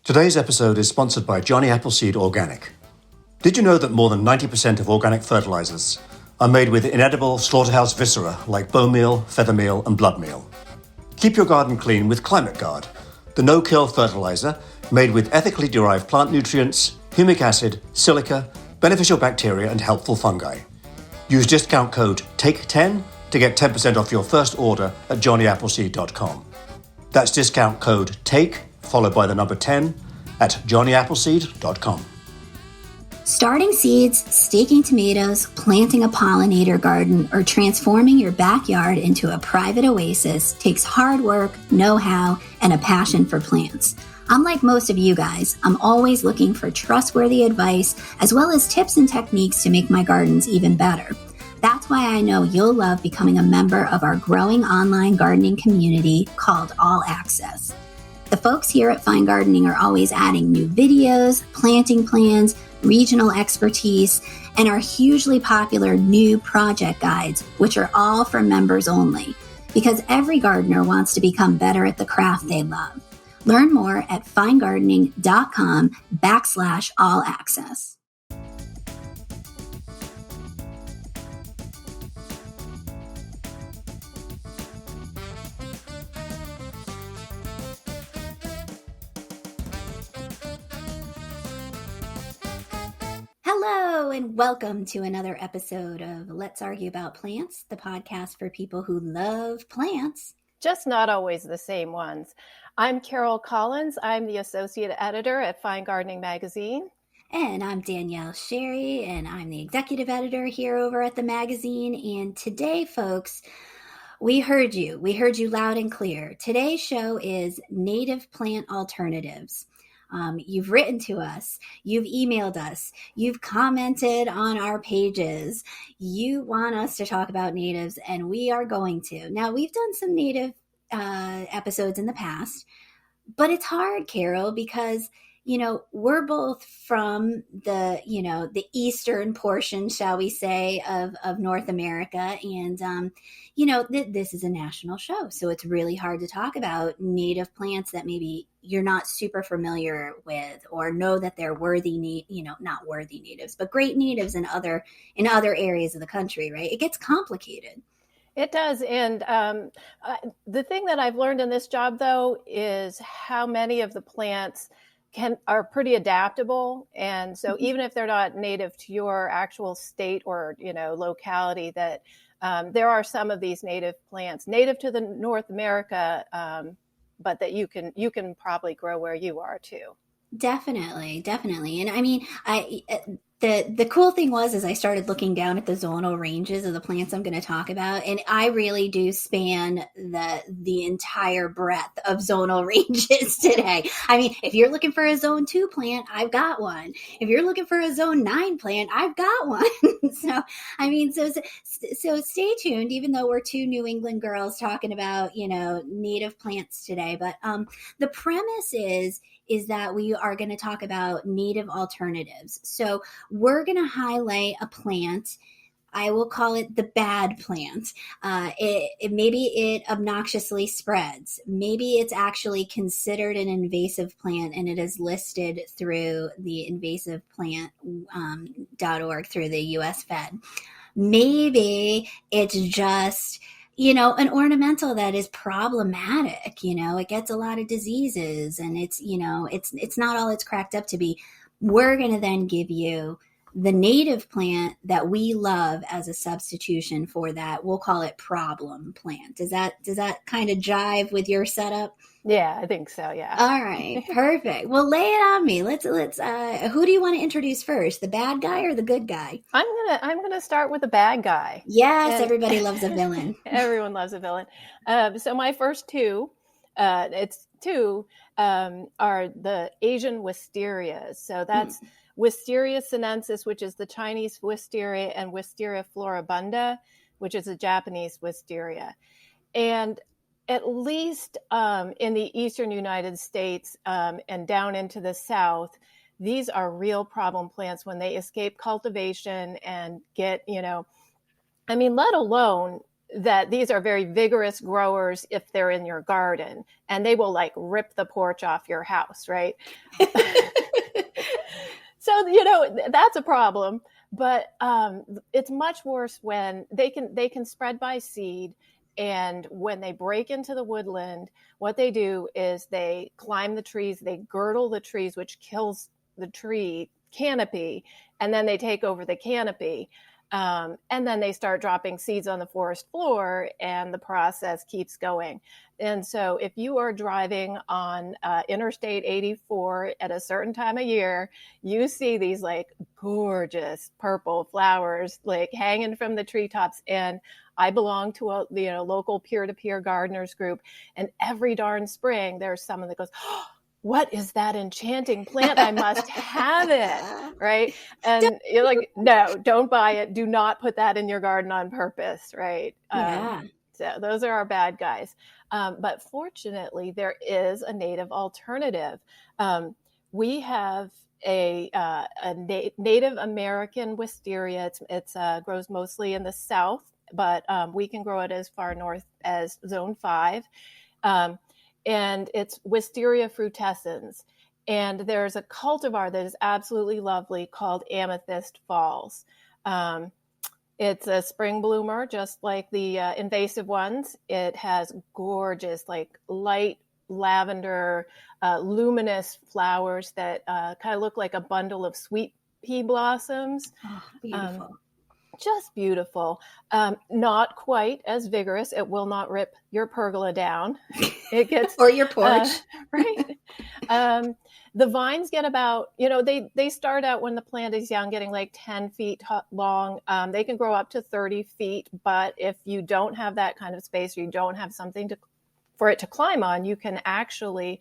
Today's episode is sponsored by Johnny Appleseed Organic. Did you know that more than 90% of organic fertilizers are made with inedible slaughterhouse viscera like bone meal, feather meal, and blood meal? Keep your garden clean with Climate Guard, the no-kill fertilizer made with ethically derived plant nutrients, humic acid, silica, beneficial bacteria, and helpful fungi. Use discount code TAKE10 to get 10% off your first order at johnnyappleseed.com. That's discount code TAKE followed by the number 10 at johnnyappleseed.com. Starting seeds, staking tomatoes, planting a pollinator garden, or transforming your backyard into a private oasis takes hard work, know-how, and a passion for plants. Unlike most of you guys, I'm always looking for trustworthy advice as well as tips and techniques to make my gardens even better. That's why I know you'll love becoming a member of our growing online gardening community called All Access. The folks here at Fine Gardening are always adding new videos, planting plans, regional expertise, and our hugely popular new project guides, which are all for members only, because every gardener wants to become better at the craft they love. Learn more at finegardening.com/all-access. Hello, and welcome to another episode of Let's Argue About Plants, the podcast for people who love plants. Just not always the same ones. I'm Carol Collins. I'm the associate editor at Fine Gardening Magazine. And I'm Danielle Sherry, and I'm the executive editor here over at the magazine. And today, folks, we heard you. We heard you loud and clear. Today's show is native plant alternatives. You've written to us, you've emailed us, you've commented on our pages. You want us to talk about natives, and we are going to. Now, we've done some native episodes in the past, but it's hard, Carol, because we're both from the eastern portion, shall we say, of North America. And, this is a national show. So it's really hard to talk about native plants that maybe you're not super familiar with or know that they're worthy, not worthy natives, but great natives in other areas of the country, right? It gets complicated. It does. And the thing that I've learned in this job, though, is how many of the plants are pretty adaptable. And so even if they're not native to your actual state or, locality, that there are some of these native plants native to the North America, but that you can probably grow where you are too. Definitely. And I mean, the cool thing was I started looking down at the zonal ranges of the plants I'm going to talk about, and I really do span the entire breadth of zonal ranges today. I mean, if you're looking for a zone 2 plant, I've got one. If you're looking for a zone 9 plant, I've got one. So stay tuned, even though we're two New England girls talking about, native plants today. But the premise is that we are going to talk about native alternatives. So we're going to highlight a plant. I will call it the bad plant. Maybe it obnoxiously spreads. Maybe it's actually considered an invasive plant, and it is listed through the invasiveplant.org through the U.S. Fed. Maybe it's just an ornamental that is problematic. It gets a lot of diseases, and it's not all it's cracked up to be. We're going to then give you the native plant that we love as a substitution for that. We'll call it problem plant. Does that kind of jive with your setup? Yeah, I think so. Yeah. All right. Perfect. Well, lay it on me. Let's who do you want to introduce first? The bad guy or the good guy? I'm going to start with the bad guy. Yes. Everybody loves a villain. Everyone loves a villain. So my first two, are the Asian wisterias. So that's Wisteria sinensis, which is the Chinese wisteria, and Wisteria floribunda, which is a Japanese wisteria. And at least in the eastern United States and down into the South, these are real problem plants when they escape cultivation and get, let alone that these are very vigorous growers if they're in your garden, and they will like rip the porch off your house, right? So, that's a problem. But it's much worse when they can spread by seed. And when they break into the woodland, what they do is they climb the trees, they girdle the trees, which kills the tree canopy, and then they take over the canopy. And then they start dropping seeds on the forest floor, and the process keeps going. And so if you are driving on Interstate 84 at a certain time of year, you see these like gorgeous purple flowers like hanging from the treetops. And I belong to a local peer-to-peer gardeners group, and every darn spring there's someone that goes, "Oh, what is that enchanting plant? I must have it," right? And you're like, no, don't buy it. Do not put that in your garden on purpose, right? Yeah. So those are our bad guys. But fortunately, there is a native alternative. We have a Native American wisteria. It's grows mostly in the South, but we can grow it as far north as Zone 5. And it's Wisteria frutescens. And there's a cultivar that is absolutely lovely called Amethyst Falls. It's a spring bloomer, just like the invasive ones. It has gorgeous, like light lavender, luminous flowers that kind of look like a bundle of sweet pea blossoms. Oh, beautiful. Just beautiful. Not quite as vigorous. It will not rip your pergola down. It gets or your porch, right? The vines get about, they start out when the plant is young, getting like 10 feet long. They can grow up to 30 feet, but if you don't have that kind of space, or you don't have something for it to climb on, you can actually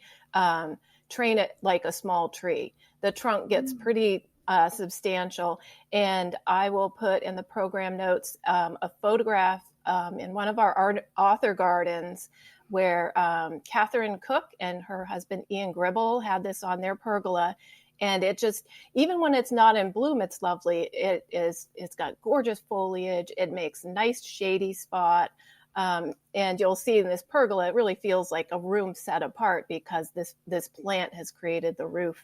train it like a small tree. The trunk gets pretty substantial, and I will put in the program notes a photograph in one of our author gardens where Catherine Cook and her husband Ian Gribble had this on their pergola. And it just, even when it's not in bloom, it's lovely. It's got gorgeous foliage. It makes nice shady spot. And you'll see in this pergola, it really feels like a room set apart because this plant has created the roof.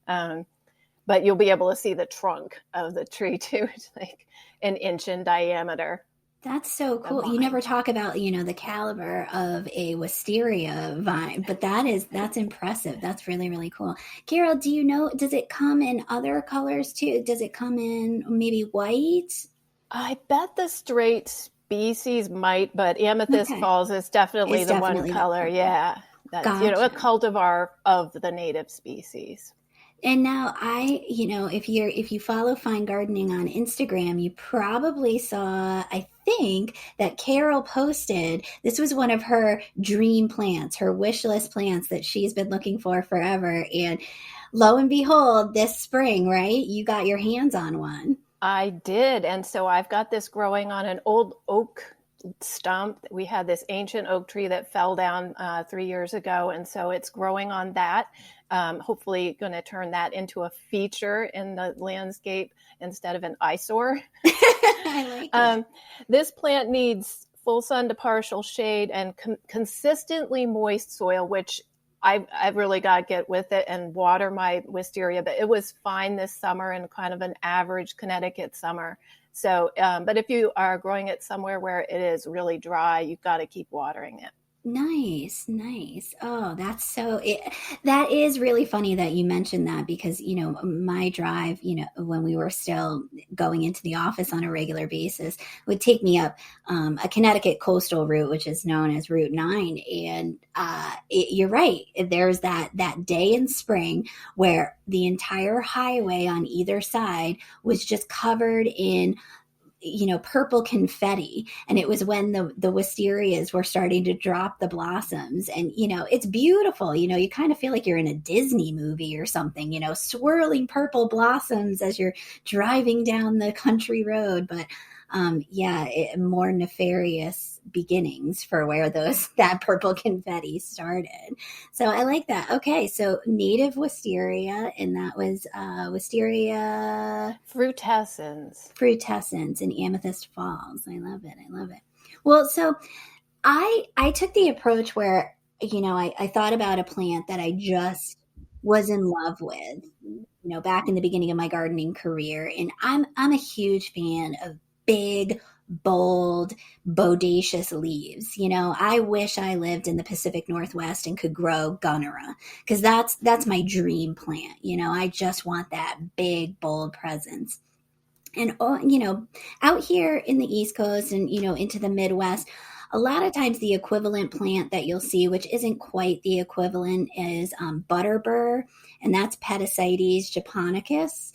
But you'll be able to see the trunk of the tree too. It's like an inch in diameter. That's so cool. You never talk about, the caliber of a wisteria vine, but that's impressive. That's really, really cool. Carol, do you know, does it come in other colors too? Does it come in maybe white? I bet the straight species might, but Amethyst Falls is definitely the one color. Yeah. That's, gotcha. A cultivar of the native species. And now if you follow Fine Gardening on Instagram, you probably saw, I think, that Carol posted, this was one of her dream plants, her wish list plants that she's been looking for forever. And lo and behold, this spring, right, you got your hands on one. I did. And so I've got this growing on an old oak stump. We had this ancient oak tree that fell down 3 years ago. And so it's growing on that. Hopefully going to turn that into a feature in the landscape instead of an eyesore. I like it. This plant needs full sun to partial shade and consistently moist soil, which I've really got to get with it and water my wisteria. But it was fine this summer and kind of an average Connecticut summer. So, but if you are growing it somewhere where it is really dry, you've got to keep watering it. Nice. Oh, that is really funny that you mentioned that because, my drive, when we were still going into the office on a regular basis would take me up a Connecticut coastal route, which is known as Route 9. And you're right. There's that day in spring where the entire highway on either side was just covered in purple confetti. And it was when the wisterias were starting to drop the blossoms. And, it's beautiful. You kind of feel like you're in a Disney movie or something, swirling purple blossoms as you're driving down the country road. But more nefarious beginnings for where that purple confetti started. So I like that. Okay, so native wisteria, and that was wisteria frutescens and Amethyst Falls. I love it. Well, so I took the approach where, I thought about a plant that I just was in love with, back in the beginning of my gardening career. And I'm a huge fan of big, bold, bodacious leaves. I wish I lived in the Pacific Northwest and could grow gunnera, because that's my dream plant. I just want that big, bold presence. And out here in the East Coast and into the Midwest, a lot of times the equivalent plant that you'll see, which isn't quite the equivalent, is Butterbur, and that's Petasites japonicus.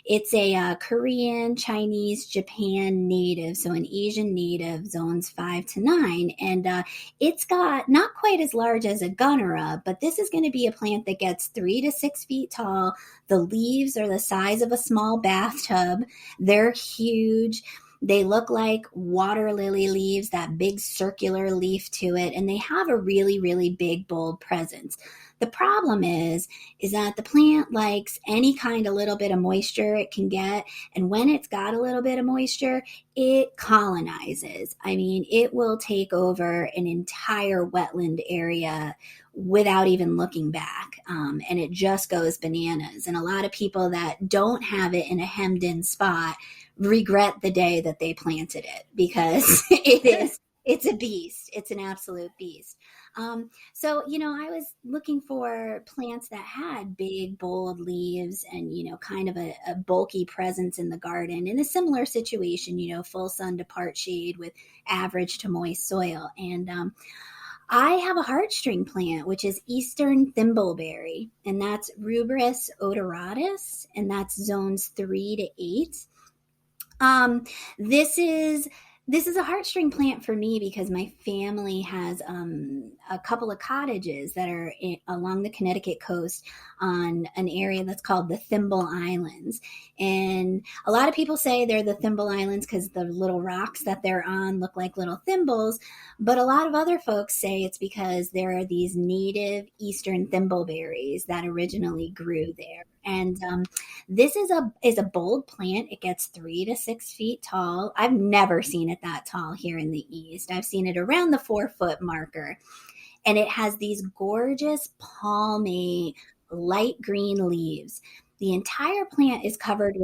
It's a Korean, Chinese, Japan native, so an Asian native, zones 5 to 9, and it's got not quite as large as a gunnera, but this is going to be a plant that gets 3 to 6 feet tall. The leaves are the size of a small bathtub. They're huge. They look like water lily leaves, that big circular leaf to it, and they have a really, really big, bold presence. The problem is that the plant likes any kind of little bit of moisture it can get, and when it's got a little bit of moisture, it colonizes. I mean, it will take over an entire wetland area without even looking back, and it just goes bananas. And a lot of people that don't have it in a hemmed in spot regret the day that they planted it, because it's a beast. It's an absolute beast. So, I was looking for plants that had big, bold leaves and, kind of a bulky presence in the garden in a similar situation, full sun to part shade with average to moist soil. And I have a heartstring plant, which is Eastern thimbleberry, and that's Rubris odoratus, and that's zones 3 to 8. Um, this is this is a heartstring plant for me because my family has a couple of cottages that are along the Connecticut coast on an area that's called the Thimble Islands. And a lot of people say they're the Thimble Islands because the little rocks that they're on look like little thimbles. But a lot of other folks say it's because there are these native Eastern thimbleberries that originally grew there. And this is a bold plant. It gets 3 to 6 feet tall. I've never seen it that tall here in the East. I've seen it around the 4 foot marker. And it has these gorgeous, palmy, light green leaves. The entire plant is covered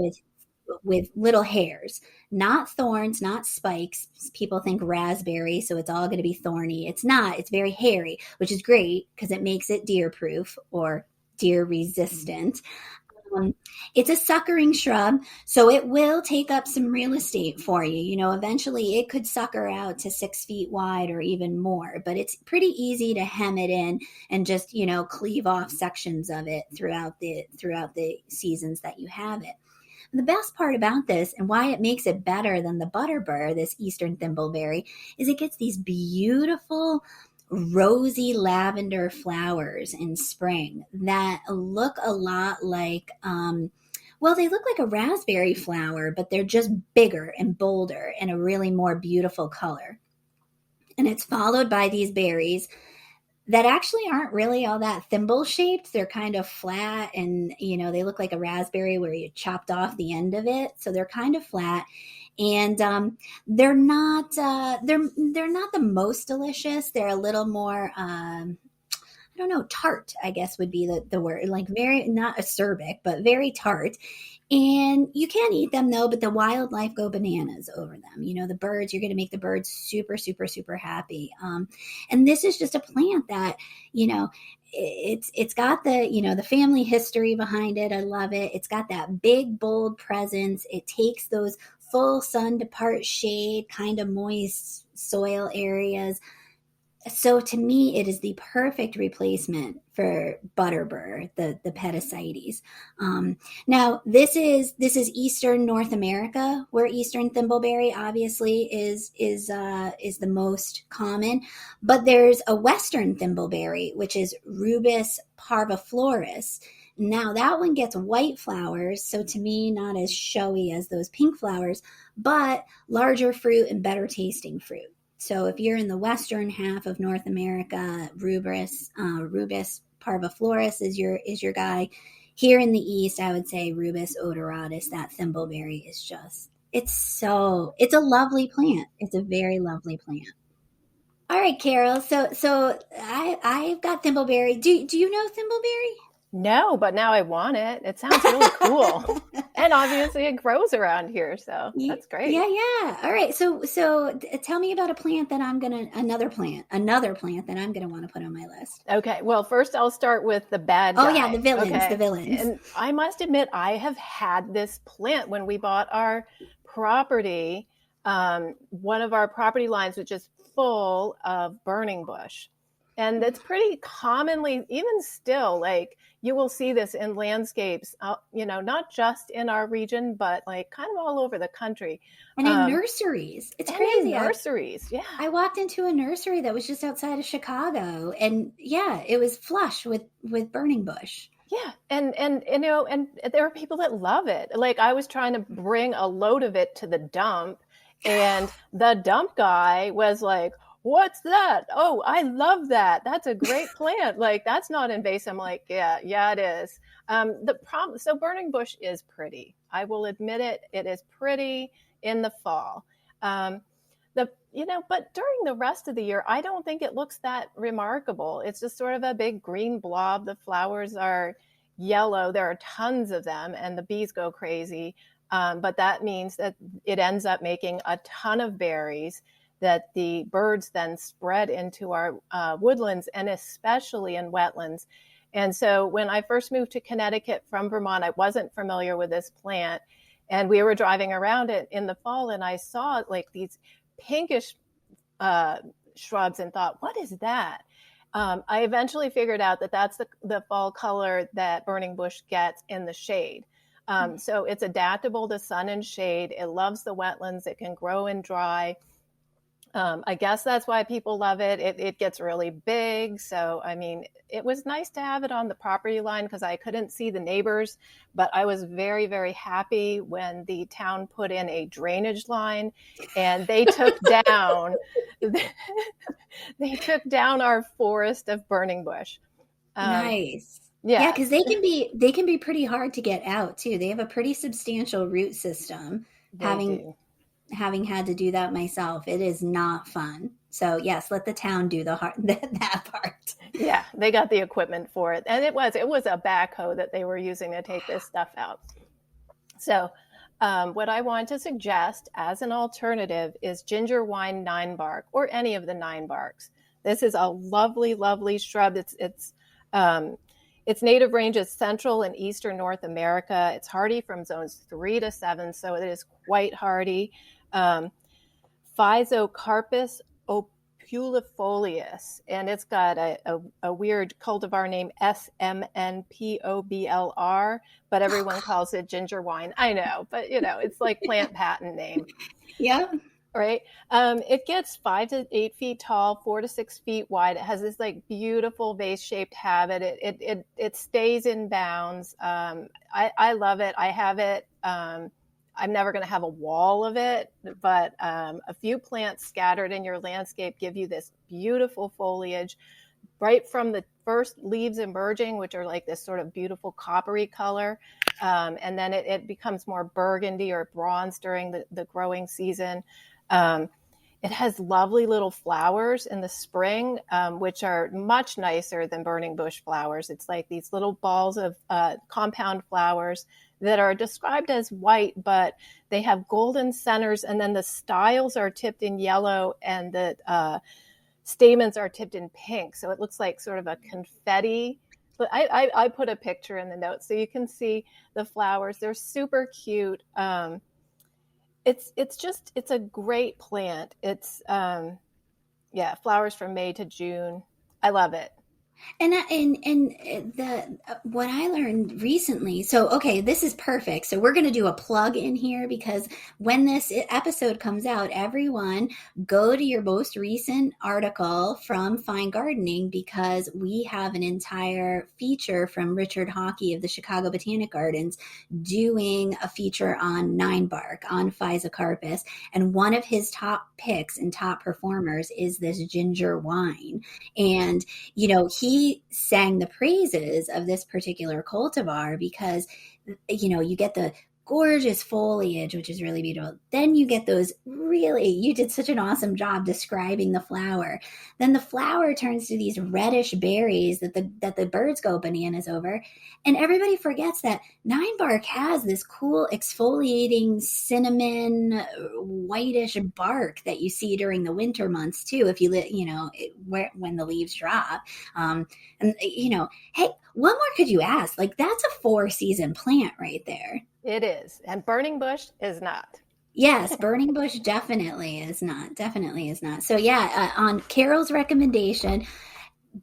with little hairs, not thorns, not spikes. People think raspberry, so it's all going to be thorny. It's not. It's very hairy, which is great because it makes it deer proof or deer resistant. It's a suckering shrub, so it will take up some real estate for you. Eventually it could sucker out to 6 feet wide or even more, but it's pretty easy to hem it in and just, cleave off sections of it throughout the seasons that you have it. The best part about this and why it makes it better than the Butterbur, this Eastern thimbleberry, is it gets these beautiful rosy lavender flowers in spring that look a lot like, they look like a raspberry flower, but they're just bigger and bolder and a really more beautiful color. And it's followed by these berries that actually aren't really all that thimble shaped. They're kind of flat and, they look like a raspberry where you chopped off the end of it. So they're kind of flat. And they're not the most delicious. They're a little more I don't know, tart, I guess would be the word, like very, not acerbic, but very tart. And you can eat them though, but the wildlife go bananas over them. The birds, you're going to make the birds super, super, super happy. And this is just a plant that, it's got the family history behind it. I love it. It's got that big, bold presence. It takes those full sun to part shade, kind of moist soil areas. So to me, it is the perfect replacement for Butterbur, the Petasites. Now, this is Eastern North America, where Eastern thimbleberry obviously is the most common. But there's a Western thimbleberry, which is Rubus parviflorus. Now that one gets white flowers, so to me, not as showy as those pink flowers, but larger fruit and better tasting fruit. So if you're in the western half of North America, Rubus parviflorus is your guy. Here in the East, I would say Rubus odoratus, that thimbleberry, is just It's a lovely plant. It's a very lovely plant. All right, Carol. So I've got thimbleberry. Do you know thimbleberry? No, but now I want it. It sounds really cool. And obviously it grows around here, so that's great. Yeah. All right. So tell me about another plant that I'm gonna want to put on my list. Okay. Well, first I'll start with the bad guy. Oh yeah, the villains. Okay. The villains. And I must admit, I have had this plant when we bought our property. One of our property lines was just full of burning bush. And it's pretty commonly, even still, like you will see this in landscapes, not just in our region, but like kind of all over the country. And in nurseries. It's crazy. In nurseries, yeah. I walked into a nursery that was just outside of Chicago, and yeah, it was flush with burning bush. Yeah, and there are people that love it. Like I was trying to bring a load of it to the dump, and the dump guy was like, "What's that? Oh, I love that. That's a great plant. Like that's not invasive." I'm like, yeah, it is. So burning bush is pretty. I will admit it. It is pretty in the fall. But during the rest of the year, I don't think it looks that remarkable. It's just sort of a big green blob. The flowers are yellow. There are tons of them, and the bees go crazy. But that means that it ends up making a ton of berries that the birds then spread into our woodlands and especially in wetlands. And so when I first moved to Connecticut from Vermont, I wasn't familiar with this plant. And we were driving around it in the fall, and I saw like these pinkish shrubs and thought, what is that? I eventually figured out that that's the fall color that burning bush gets in the shade. So it's adaptable to sun and shade. It loves the wetlands. It can grow and dry. I guess that's why people love it. It gets really big. So, I mean, it was nice to have it on the property line because I couldn't see the neighbors, but I was very, very happy when the town put in a drainage line and they took down, our forest of burning bush. Nice. Yeah, because they can be pretty hard to get out too. They have a pretty substantial root system. Having had to do that myself, it is not fun. So yes, let the town do that part. Yeah, they got the equipment for it, and it was a backhoe that they were using to take this stuff out. So, what I want to suggest as an alternative is ginger wine 9-bark or any of the 9-barks. This is a lovely, lovely shrub. Its native range is Central and Eastern North America. It's hardy from zones 3 to 7, so it is quite hardy. Physocarpus opulifolius, and it's got a weird cultivar name, SMNPOBLR, but everyone calls it ginger wine. I know, but it's like plant patent name. Yeah. Right. It gets 5 to 8 feet tall, 4 to 6 feet wide. It has this like beautiful vase-shaped habit. It stays in bounds. I love it. I have it. I'm never going to have a wall of it, but a few plants scattered in your landscape give you this beautiful foliage right from the first leaves emerging, which are like this sort of beautiful coppery color. And then it becomes more burgundy or bronze during the growing season. It has lovely little flowers in the spring, which are much nicer than burning bush flowers. It's like these little balls of compound flowers that are described as white, but they have golden centers, and then the styles are tipped in yellow, and the stamens are tipped in pink. So it looks like sort of a confetti. But I put a picture in the notes so you can see the flowers. They're super cute. It's a great plant. It's flowers from May to June. I love it. And what I learned recently, so okay, this is perfect. So we're going to do a plug in here because when this episode comes out, everyone go to your most recent article from Fine Gardening, because we have an entire feature from Richard Hockey of the Chicago Botanic Gardens doing a feature on 9-bark, on Physocarpus, and one of his top picks and top performers is this ginger wine. And he sang the praises of this particular cultivar because, you get the gorgeous foliage, which is really beautiful. Then you get those you did such an awesome job describing the flower. Then the flower turns to these reddish berries that the birds go bananas over. And everybody forgets that nine bark has this cool exfoliating cinnamon whitish bark that you see during the winter months too, if you when the leaves drop. And hey, what more could you ask? Like, that's a 4-season plant right there. It is. And burning bush is not. Yes, burning bush definitely is not. So yeah, on Carol's recommendation,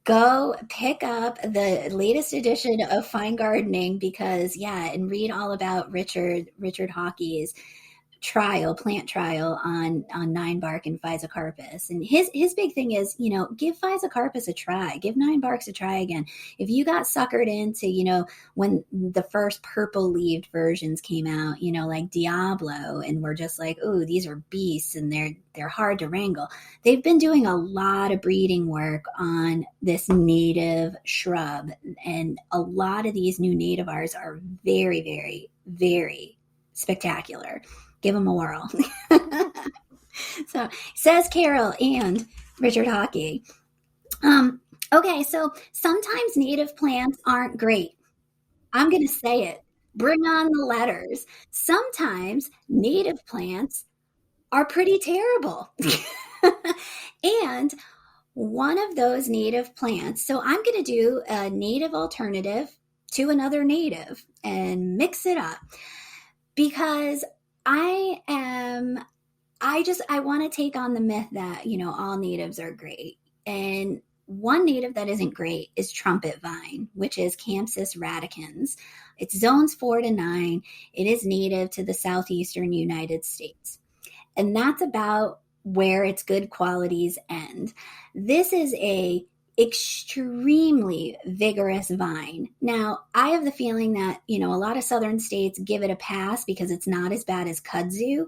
go pick up the latest edition of Fine Gardening and read all about Richard Hockey's plant trial on nine bark and physocarpus. And his big thing is, give physocarpus a try, give nine barks a try again. If you got suckered into, when the first purple leaved versions came out, like Diablo, and we're just like, oh, these are beasts and they're hard to wrangle. They've been doing a lot of breeding work on this native shrub, and a lot of these new nativars are very, very, very spectacular. Give them a whirl. So says Carol and Richard Hockey. Okay, so sometimes native plants aren't great. I'm going to say it. Bring on the letters. Sometimes native plants are pretty terrible. And one of those native plants, so I'm going to do a native alternative to another native and mix it up, because I want to take on the myth that, all natives are great. And one native that isn't great is trumpet vine, which is Campsis radicans. It's zones 4 to 9. It is native to the southeastern United States. And that's about where its good qualities end. This is a extremely vigorous vine. Now, I have the feeling that, a lot of southern states give it a pass because it's not as bad as kudzu,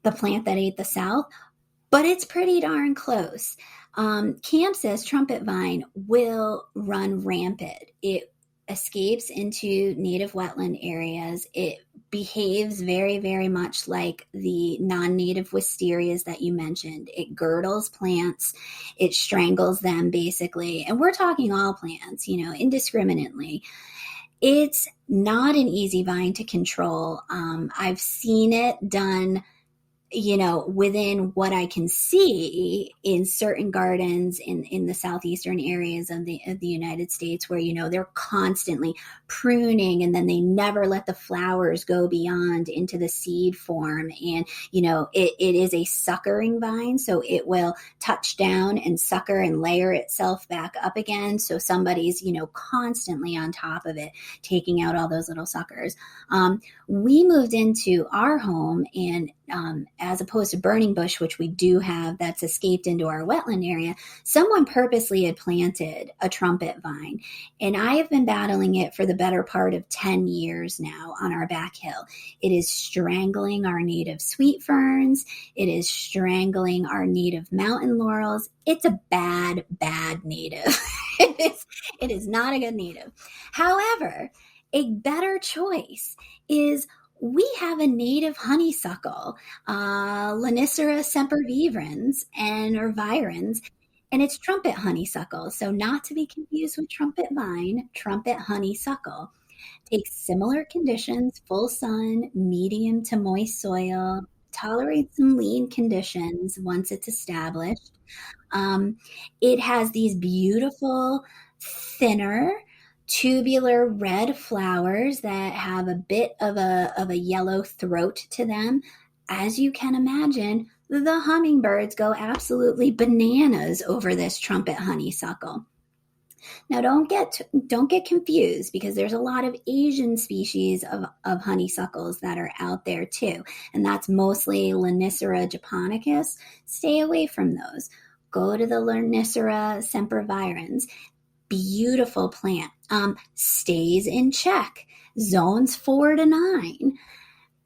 the plant that ate the South, but it's pretty darn close. Campsis trumpet vine will run rampant. It escapes into native wetland areas. It behaves very, very much like the non-native wisterias that you mentioned. It girdles plants. It strangles them, basically. And we're talking all plants, indiscriminately. It's not an easy vine to control. I've seen it done, within what I can see in certain gardens in the southeastern areas of the United States, where, they're constantly pruning, and then they never let the flowers go beyond into the seed form. And, it is a suckering vine, so it will touch down and sucker and layer itself back up again. So somebody's, constantly on top of it, taking out all those little suckers. We moved into our home, and as opposed to burning bush, which we do have that's escaped into our wetland area, someone purposely had planted a trumpet vine. And I have been battling it for the better part of 10 years now on our back hill. It is strangling our native sweet ferns. It is strangling our native mountain laurels. It's a bad, bad native. It is not a good native. However, a better choice is we have a native honeysuckle, Linicera sempervirens or virens, and it's trumpet honeysuckle. So not to be confused with trumpet vine, trumpet honeysuckle. Takes similar conditions, full sun, medium to moist soil, tolerates some lean conditions once it's established. It has these beautiful, thinner, tubular red flowers that have a bit of a yellow throat to them. As you can imagine, the hummingbirds go absolutely bananas over this trumpet honeysuckle. Now, don't get confused, because there's a lot of Asian species of honeysuckles that are out there too, and that's mostly Linicera japonicus. Stay away from those. Go to the Linicera sempervirens. Beautiful plant. Stays in check. Zones 4 to 9.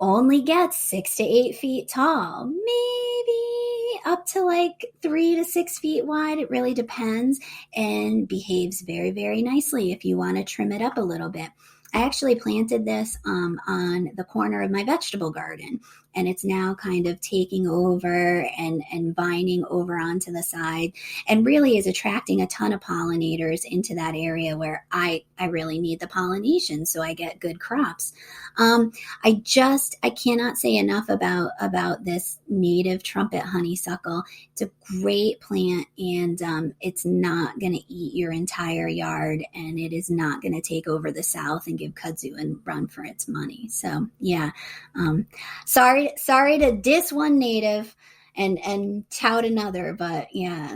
Only gets 6 to 8 feet tall. Maybe up to like 3 to 6 feet wide. It really depends, and behaves very, very nicely if you want to trim it up a little bit. I actually planted this on the corner of my vegetable garden, and it's now kind of taking over and vining over onto the side, and really is attracting a ton of pollinators into that area where I really need the pollination so I get good crops. I cannot say enough about this native trumpet honeysuckle. It's a great plant, and it's not going to eat your entire yard, and it is not going to take over the South and give kudzu and run for its money. So yeah, sorry to diss one native and tout another, but yeah.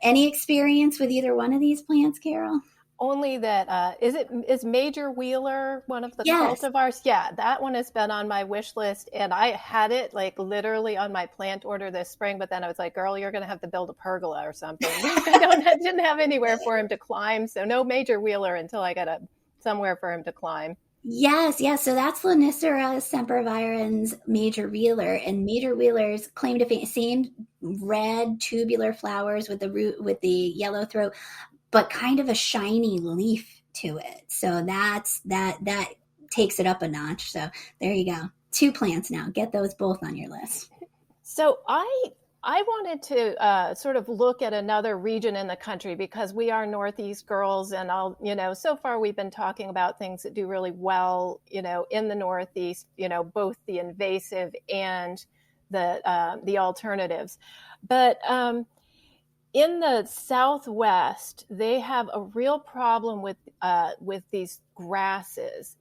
Any experience with either one of these plants, Carol? Only that is Major Wheeler one of the Yes. cultivars? Yeah, that one has been on my wish list, and I had it literally on my plant order this spring. But then I was like, "Girl, you're going to have to build a pergola or something." I didn't have anywhere for him to climb, so no Major Wheeler until I got somewhere for him to climb. Yes. So that's Lonicera sempervirens Major Wheeler, and Major Wheeler's claim to fame, same red tubular flowers with the yellow throat, but kind of a shiny leaf to it. So that takes it up a notch. So there you go. 2 plants now. Get those both on your list. So I wanted to sort of look at another region in the country, because we are Northeast girls, and so far we've been talking about things that do really well, in the Northeast, both the invasive and the alternatives. But in the Southwest, they have a real problem with these grasses.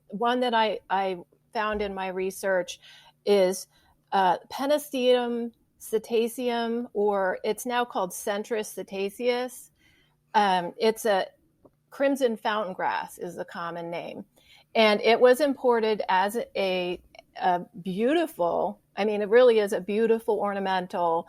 One that I found in my research is Pennisetum cetaceum, or it's now called Centris cetaceus. It's a crimson fountain grass is the common name. And it was imported as a beautiful, it really is a beautiful ornamental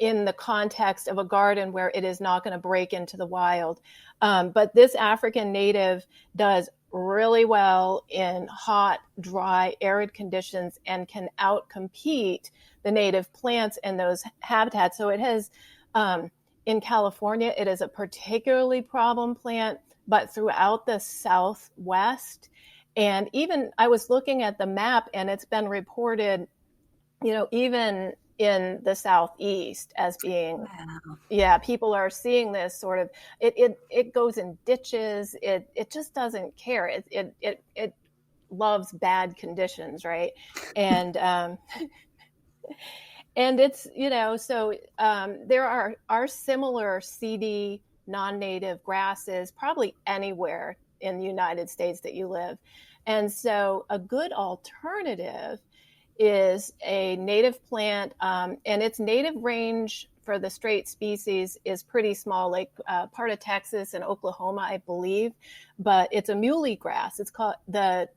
in the context of a garden where it is not going to break into the wild. But this African native does really well in hot, dry, arid conditions and can outcompete the native plants in those habitats. So it has, in California, it is a particularly problem plant, but throughout the Southwest. And even I was looking at the map, and it's been reported, even in the Southeast as being, wow. Yeah, people are seeing this sort of, it goes in ditches. It just doesn't care. It loves bad conditions. Right. And, and it's, so there are similar seedy non-native grasses probably anywhere in the United States that you live. And so a good alternative is a native plant, and its native range for the straight species is pretty small, like part of Texas and Oklahoma, I believe, but it's a muley grass. It's called the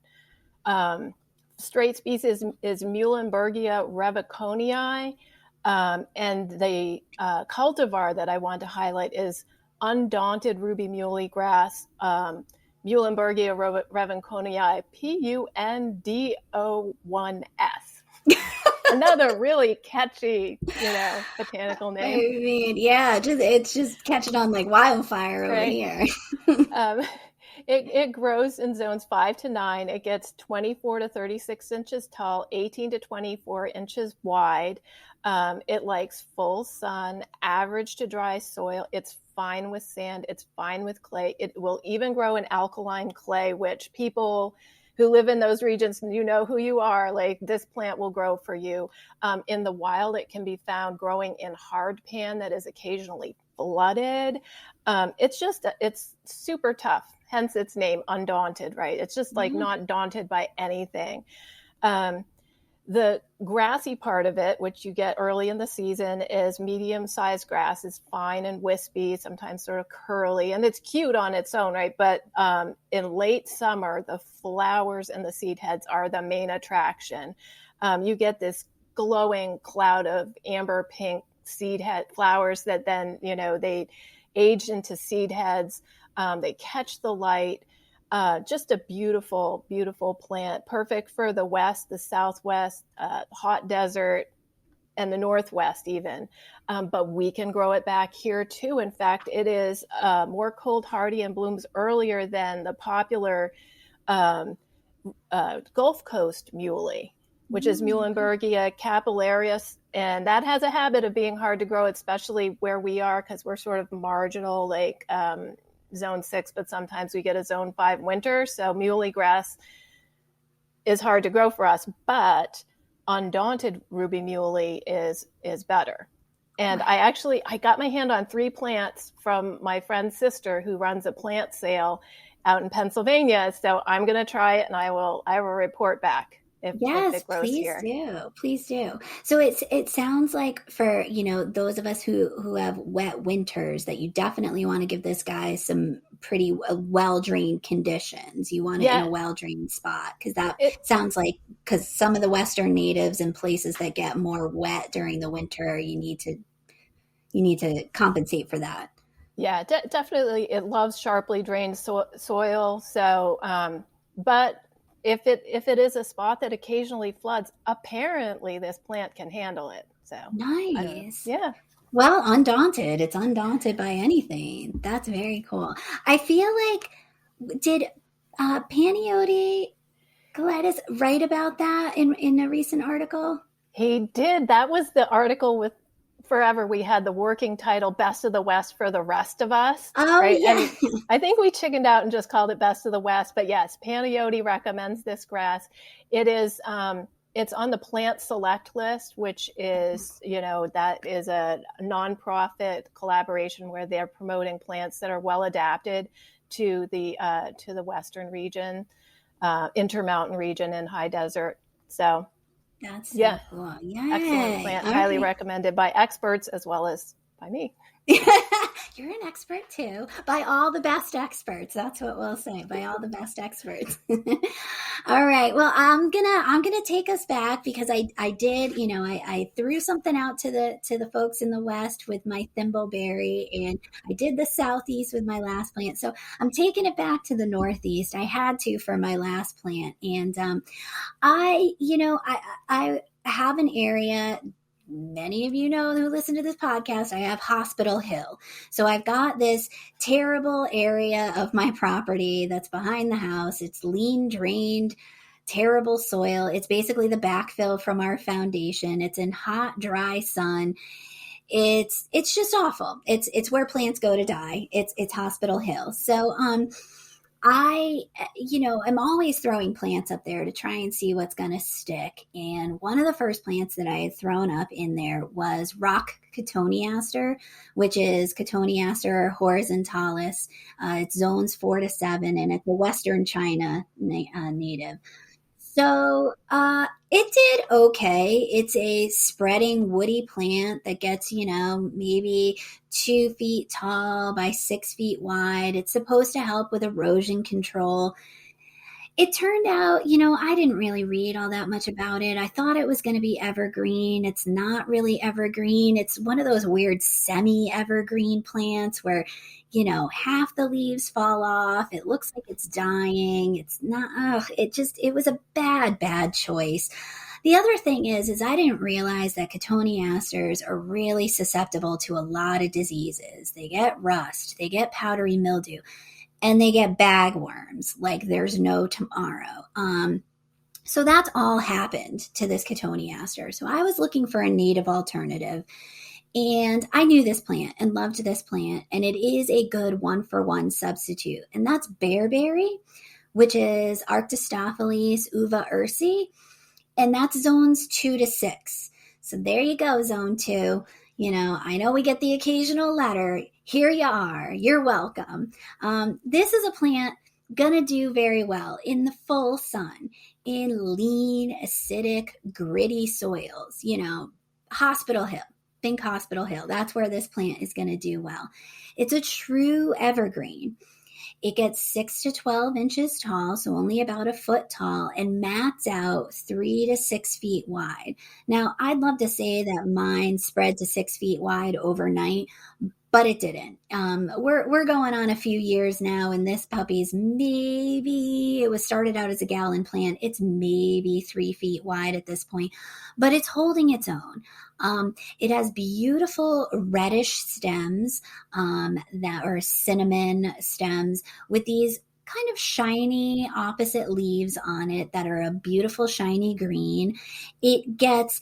straight species is Muhlenbergia reviconii, and the cultivar that I want to highlight is undaunted ruby muley grass, Muhlenbergia reviconii, Pundon1S. Another really catchy, botanical name. Yeah, it's just catching on like wildfire over here. It grows in zones 5 to 9. It gets 24 to 36 inches tall, 18 to 24 inches wide. It likes full sun, average to dry soil. It's fine with sand. It's fine with clay. It will even grow in alkaline clay, which people who live in those regions, you know who you are, like this plant will grow for you. In the wild, it can be found growing in hardpan that is occasionally flooded. It's super tough, hence its name, Undaunted, right? It's just like not daunted by anything. The grassy part of it, which you get early in the season, is medium-sized grass. It's fine and wispy, sometimes sort of curly, and it's cute on its own, right? But in late summer, the flowers and the seed heads are the main attraction. You get this glowing cloud of amber pink seed head flowers that then, they age into seed heads. They catch the light. Just a beautiful, beautiful plant, perfect for the West, the Southwest, hot desert, and the Northwest even. But we can grow it back here too. In fact, it is more cold hardy and blooms earlier than the popular Gulf Coast muley, which is Muhlenbergia capillarius. And that has a habit of being hard to grow, especially where we are, because we're sort of marginal, like zone 6, but sometimes we get a zone 5 winter. So muley grass is hard to grow for us, but undaunted ruby muley is better. And I got my hand on 3 plants from my friend's sister who runs a plant sale out in Pennsylvania. So I'm going to try it, and I will report back if it grows here. Please do. So it sounds like for, those of us who have wet winters, that you definitely want to give this guy some pretty well-drained conditions. You want it in a well-drained spot, because sounds like, because some of the Western natives in places that get more wet during the winter, you need to compensate for that. Yeah, definitely. It loves sharply drained soil. So, but if it is a spot that occasionally floods, apparently this plant can handle it. So nice. Yeah. Well, undaunted. It's undaunted by anything. That's very cool. I feel like, did Paniote Gladys write about that in a recent article? He did. That was the article with forever. We had the working title, Best of the West for the Rest of Us. Oh, right? Yeah. And I think we chickened out and just called it Best of the West. But yes, Paniote recommends this grass. It is, it's on the Plant Select list, which is, that is a nonprofit collaboration where they're promoting plants that are well adapted to the Western region, Intermountain region, and high desert. So that's so cool. Yeah. Excellent plant. Highly recommended by experts as well as by me. You're an expert too. By all the best experts. That's what we'll say. By all the best experts. All right. Well, I'm gonna take us back, because I did, I threw something out to the folks in the West with my thimbleberry, and I did the Southeast with my last plant. So I'm taking it back to the Northeast. I had to for my last plant. And I have an area. Many of you know who listen to this podcast, I have Hospital Hill. So I've got this terrible area of my property that's behind the house. It's lean, drained, terrible soil. It's basically the backfill from our foundation. It's in hot, dry sun. It's just awful. It's where plants go to die. It's Hospital Hill. So I'm always throwing plants up there to try and see what's going to stick. And one of the first plants that I had thrown up in there was rock cotoneaster, which is Cotoneaster horizontalis. It's zones 4 to 7, and it's a Western China native. So it did okay. It's a spreading woody plant that gets, maybe 2 feet tall by 6 feet wide. It's supposed to help with erosion control. It turned out, I didn't really read all that much about it. I thought it was going to be evergreen. It's not really evergreen. It's one of those weird semi-evergreen plants where, half the leaves fall off. It looks like it's dying. It's not, it was a bad choice. The other thing is I didn't realize that cotoneasters are really susceptible to a lot of diseases. They get rust, they get powdery mildew, and they get bagworms like there's no tomorrow. So that's all happened to this cotoneaster. So I was looking for a native alternative, and I knew this plant and loved this plant, and it is a good 1-for-1 substitute. And that's bearberry, which is Arctostaphyles uva ursi, and that's zones 2 to 6. So there you go, zone 2. I know we get the occasional letter. Here you are. You're welcome. This is a plant gonna do very well in the full sun, in lean, acidic, gritty soils. Hospital Hill. Think Hospital Hill. That's where this plant is going to do well. It's a true evergreen. It gets 6 to 12 inches tall, so only about a foot tall, and mats out 3 to 6 feet wide. Now, I'd love to say that mine spread to 6 feet wide overnight, but it didn't. We're going on a few years now, and this puppy's it was started out as a gallon plant. It's maybe 3 feet wide at this point, but it's holding its own. It has beautiful reddish stems that are cinnamon stems with these kind of shiny opposite leaves on it that are a beautiful shiny green. It gets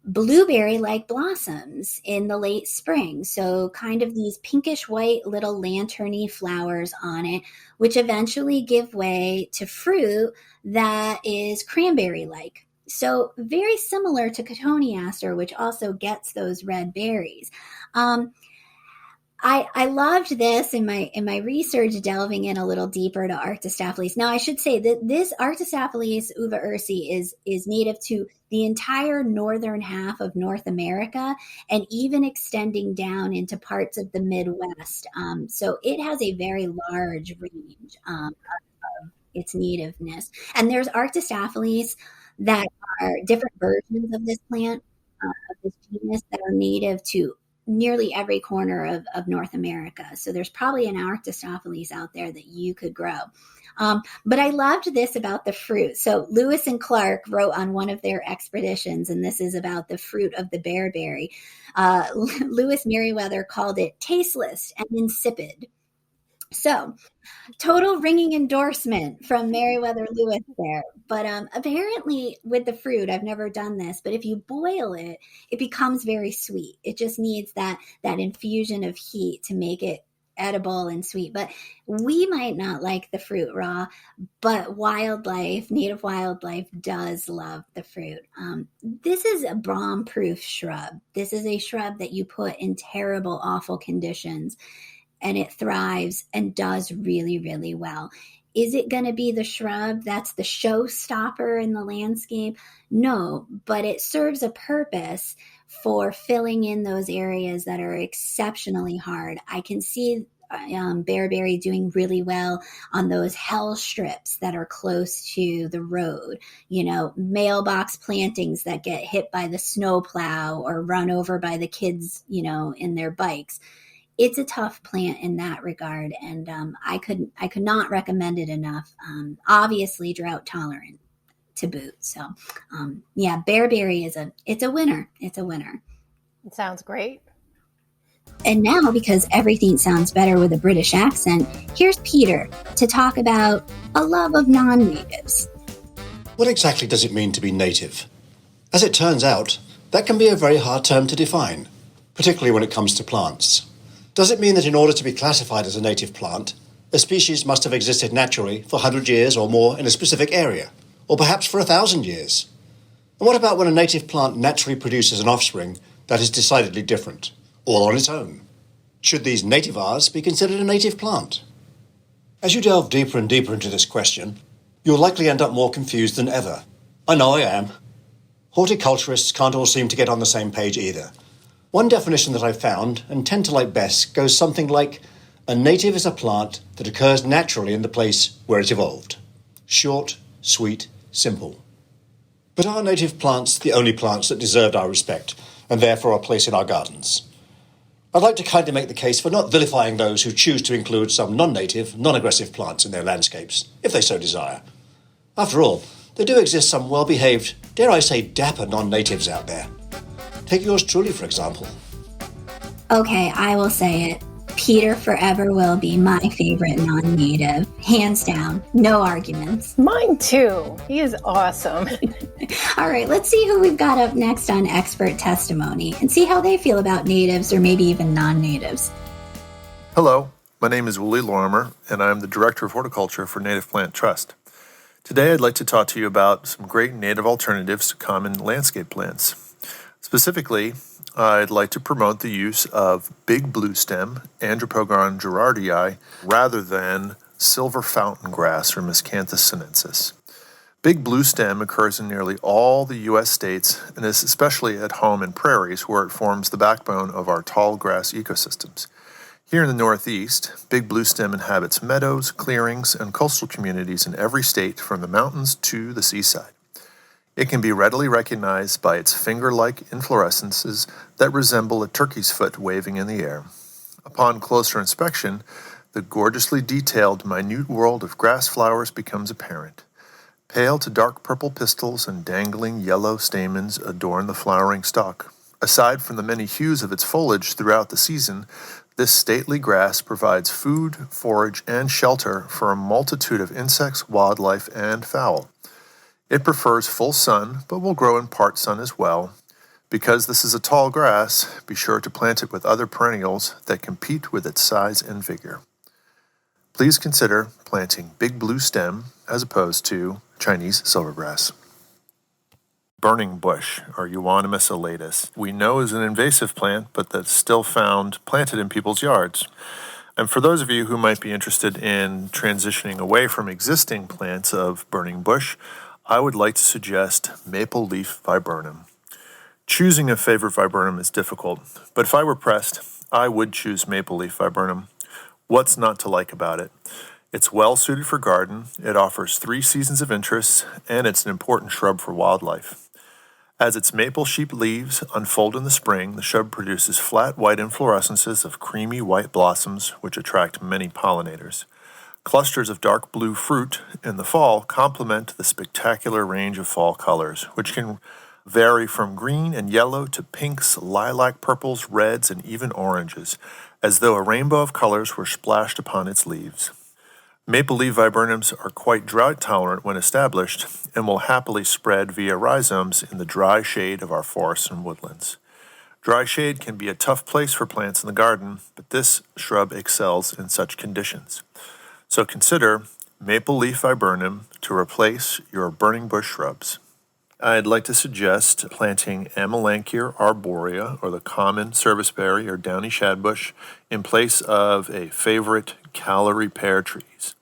blueberry-like blossoms in the late spring. So kind of these pinkish white little lanterny flowers on it, which eventually give way to fruit that is cranberry-like. So very similar to cotoneaster, which also gets those red berries. I loved this in my research, delving in a little deeper to Arctostaphylos. Now, I should say that this Arctostaphylos uva ursi is native to the entire northern half of North America and even extending down into parts of the Midwest. So it has a very large range of its nativeness. And there's Arctostaphylos that are different versions of this plant, of this genus, that are native to nearly every corner of North America. So there's probably an Arctostaphylos out there that you could grow. But I loved this about the fruit. So Lewis and Clark wrote on one of their expeditions, and this is about the fruit of the bearberry. Lewis Merriweather called it tasteless and insipid. So total ringing endorsement from Meriwether Lewis there. But apparently with the fruit, I've never done this, but if you boil it, it becomes very sweet. It just needs that infusion of heat to make it edible and sweet. But we might not like the fruit raw, but native wildlife does love the fruit. This is a bomb-proof shrub. This is a shrub that you put in terrible, awful conditions, and it thrives and does really, really well. Is it going to be the shrub that's the showstopper in the landscape? No, but it serves a purpose for filling in those areas that are exceptionally hard. I can see bearberry doing really well on those hell strips that are close to the road, mailbox plantings that get hit by the snowplow or run over by the kids, in their bikes. It's a tough plant in that regard, and I could not recommend it enough. Obviously, drought tolerant to boot. So, bearberry it's a winner. It's a winner. It sounds great. And now, because everything sounds better with a British accent, here's Peter to talk about a love of non-natives. What exactly does it mean to be native? As it turns out, that can be a very hard term to define, particularly when it comes to plants. Does it mean that in order to be classified as a native plant, a species must have existed naturally for 100 years or more in a specific area, or perhaps for 1,000 years? And what about when a native plant naturally produces an offspring that is decidedly different, all on its own? Should these nativars be considered a native plant? As you delve deeper and deeper into this question, you'll likely end up more confused than ever. I know I am. Horticulturists can't all seem to get on the same page either. One definition that I've found, and tend to like best, goes something like, a native is a plant that occurs naturally in the place where it evolved. Short, sweet, simple. But are native plants the only plants that deserved our respect, and therefore a place in our gardens? I'd like to kindly make the case for not vilifying those who choose to include some non-native, non-aggressive plants in their landscapes, if they so desire. After all, there do exist some well-behaved, dare I say dapper non-natives out there. Take yours truly, for example. Okay, I will say it. Peter forever will be my favorite non-native. Hands down. No arguments. Mine too. He is awesome. All right, let's see who we've got up next on expert testimony and see how they feel about natives or maybe even non-natives. Hello, my name is Willie Lorimer, and I'm the Director of Horticulture for Native Plant Trust. Today I'd like to talk to you about some great native alternatives to common landscape plants. Specifically, I'd like to promote the use of big bluestem, Andropogon gerardii, rather than silver fountain grass or Miscanthus sinensis. Big bluestem occurs in nearly all the U.S. states and is especially at home in prairies where it forms the backbone of our tall grass ecosystems. Here in the Northeast, big bluestem inhabits meadows, clearings, and coastal communities in every state from the mountains to the seaside. It can be readily recognized by its finger-like inflorescences that resemble a turkey's foot waving in the air. Upon closer inspection, the gorgeously detailed minute world of grass flowers becomes apparent. Pale to dark purple pistils and dangling yellow stamens adorn the flowering stalk. Aside from the many hues of its foliage throughout the season, This stately grass provides food, forage, and shelter for a multitude of insects, wildlife, and fowl. It prefers full sun, but will grow in part sun as well. Because this is a tall grass, be sure to plant it with other perennials that compete with its size and vigor. Please consider planting big blue stem as opposed to Chinese silvergrass. Burning bush, or Euonymus elatus, we know is an invasive plant, but that's still found planted in people's yards. And for those of you who might be interested in transitioning away from existing plants of burning bush, I would like to suggest maple leaf viburnum. Choosing a favorite viburnum is difficult, but if I were pressed, I would choose maple leaf viburnum. What's not to like about it? It's well suited for garden, it offers 3 seasons of interest, and it's an important shrub for wildlife. As its maple sheep leaves unfold in the spring, the shrub produces flat white inflorescences of creamy white blossoms, which attract many pollinators. Clusters of dark blue fruit in the fall complement the spectacular range of fall colors, which can vary from green and yellow to pinks, lilac purples, reds, and even oranges, as though a rainbow of colors were splashed upon its leaves. Maple leaf viburnums are quite drought tolerant when established and will happily spread via rhizomes in the dry shade of our forests and woodlands. Dry shade can be a tough place for plants in the garden, but this shrub excels in such conditions. So consider maple leaf viburnum to replace your burning bush shrubs. I'd like to suggest planting Amelanchier arborea, or the common serviceberry or downy shadbush, in place of a favorite Callery pear trees.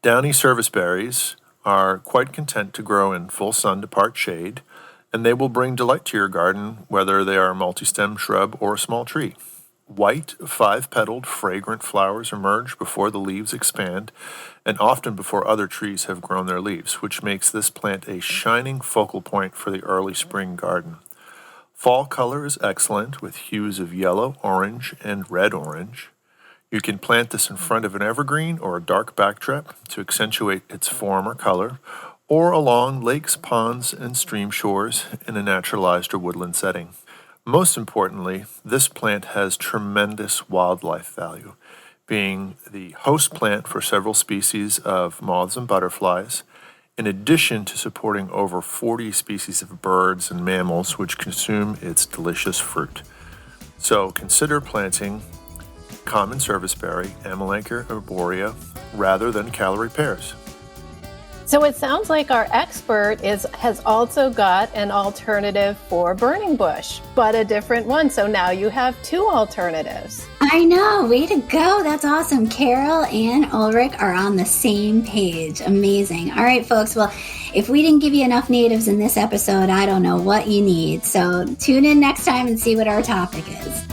Downy serviceberries are quite content to grow in full sun to part shade, and they will bring delight to your garden whether they are a multi-stem shrub or a small tree. White, 5-petaled, fragrant flowers emerge before the leaves expand, and often before other trees have grown their leaves, which makes this plant a shining focal point for the early spring garden. Fall color is excellent, with hues of yellow, orange, and red-orange. You can plant this in front of an evergreen or a dark backdrop to accentuate its form or color, or along lakes, ponds, and stream shores in a naturalized or woodland setting. Most importantly, this plant has tremendous wildlife value, being the host plant for several species of moths and butterflies, in addition to supporting over 40 species of birds and mammals which consume its delicious fruit. So consider planting common serviceberry, Amelanchier arborea, rather than Callery pears. So it sounds like our expert has also got an alternative for burning bush, but a different one. So now you have 2 alternatives. I know. Way to go. That's awesome. Carol and Ulrich are on the same page. Amazing. All right, folks. Well, if we didn't give you enough natives in this episode, I don't know what you need. So tune in next time and see what our topic is.